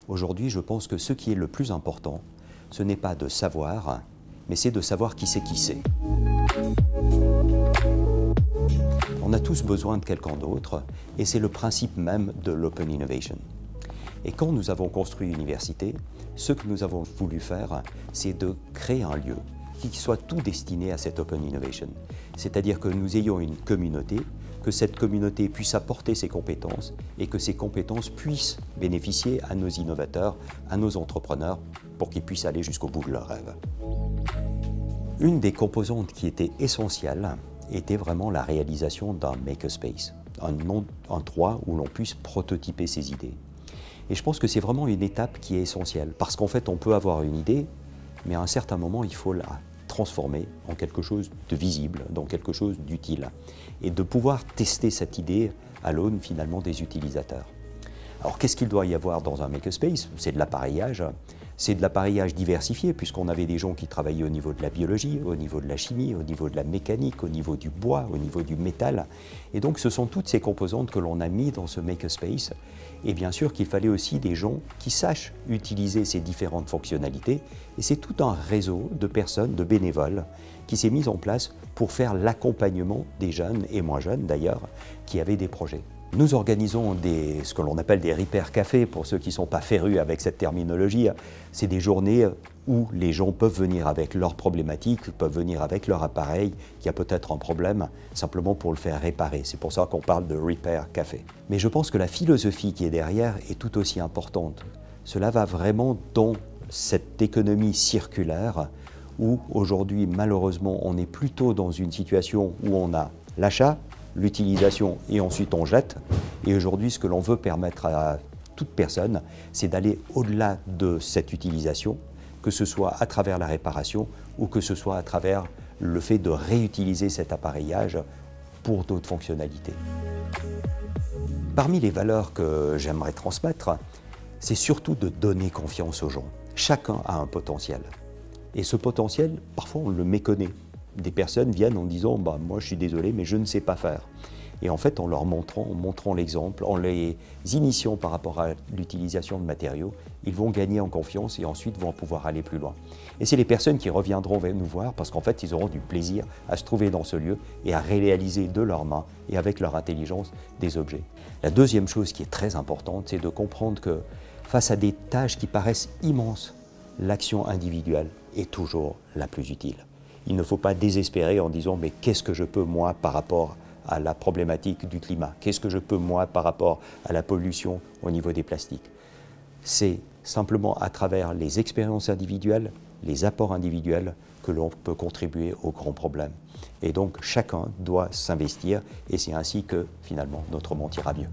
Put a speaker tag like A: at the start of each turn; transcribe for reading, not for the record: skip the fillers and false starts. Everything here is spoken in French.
A: Aujourd'hui, je pense que ce qui est le plus important, ce n'est pas de savoir, mais c'est de savoir qui c'est qui c'est. On a tous besoin de quelqu'un d'autre, et c'est le principe même de l'Open Innovation. Et quand nous avons construit l'université, ce que nous avons voulu faire, c'est de créer un lieu qui soit tout destiné à cette Open Innovation. C'est-à-dire que nous ayons une communauté, que cette communauté puisse apporter ses compétences et que ces compétences puissent bénéficier à nos innovateurs, à nos entrepreneurs, pour qu'ils puissent aller jusqu'au bout de leurs rêves. Une des composantes qui était essentielle était vraiment la réalisation d'un makerspace, un endroit où l'on puisse prototyper ses idées. Et je pense que c'est vraiment une étape qui est essentielle, parce qu'en fait, on peut avoir une idée, mais à un certain moment, il faut la transformer en quelque chose de visible, dans quelque chose d'utile, et de pouvoir tester cette idée à l'aune finalement des utilisateurs. Alors qu'est-ce qu'il doit y avoir dans un makerspace? C'est de l'appareillage. C'est de l'appareillage diversifié, puisqu'on avait des gens qui travaillaient au niveau de la biologie, au niveau de la chimie, au niveau de la mécanique, au niveau du bois, au niveau du métal. Et donc ce sont toutes ces composantes que l'on a mis dans ce makerspace. Et bien sûr qu'il fallait aussi des gens qui sachent utiliser ces différentes fonctionnalités. Et c'est tout un réseau de personnes, de bénévoles, qui s'est mis en place pour faire l'accompagnement des jeunes, et moins jeunes d'ailleurs, qui avaient des projets. Nous organisons ce que l'on appelle des repair cafés, pour ceux qui ne sont pas férus avec cette terminologie. C'est des journées où les gens peuvent venir avec leurs problématiques, peuvent venir avec leur appareil qui a peut-être un problème, simplement pour le faire réparer. C'est pour ça qu'on parle de repair café. Mais je pense que la philosophie qui est derrière est tout aussi importante. Cela va vraiment dans cette économie circulaire où aujourd'hui, malheureusement, on est plutôt dans une situation où on a l'achat, l'utilisation et ensuite on jette. Et aujourd'hui, ce que l'on veut permettre à toute personne, c'est d'aller au-delà de cette utilisation, que ce soit à travers la réparation ou que ce soit à travers le fait de réutiliser cet appareillage pour d'autres fonctionnalités. Parmi les valeurs que j'aimerais transmettre, c'est surtout de donner confiance aux gens. Chacun a un potentiel. Et ce potentiel, parfois on le méconnaît. Des personnes viennent en disant « moi je suis désolé, mais je ne sais pas faire ». Et en fait, en leur montrant l'exemple, en les initiant par rapport à l'utilisation de matériaux, ils vont gagner en confiance et ensuite vont pouvoir aller plus loin. Et c'est les personnes qui reviendront nous voir parce qu'en fait, ils auront du plaisir à se trouver dans ce lieu et à réaliser de leurs mains et avec leur intelligence des objets. La deuxième chose qui est très importante, c'est de comprendre que face à des tâches qui paraissent immenses, l'action individuelle est toujours la plus utile. Il ne faut pas désespérer en disant « mais qu'est-ce que je peux moi par rapport à la problématique du climat? Qu'est-ce que je peux moi par rapport à la pollution au niveau des plastiques ?» C'est simplement à travers les expériences individuelles, les apports individuels que l'on peut contribuer aux grands problèmes. Et donc chacun doit s'investir et c'est ainsi que finalement notre monde ira mieux.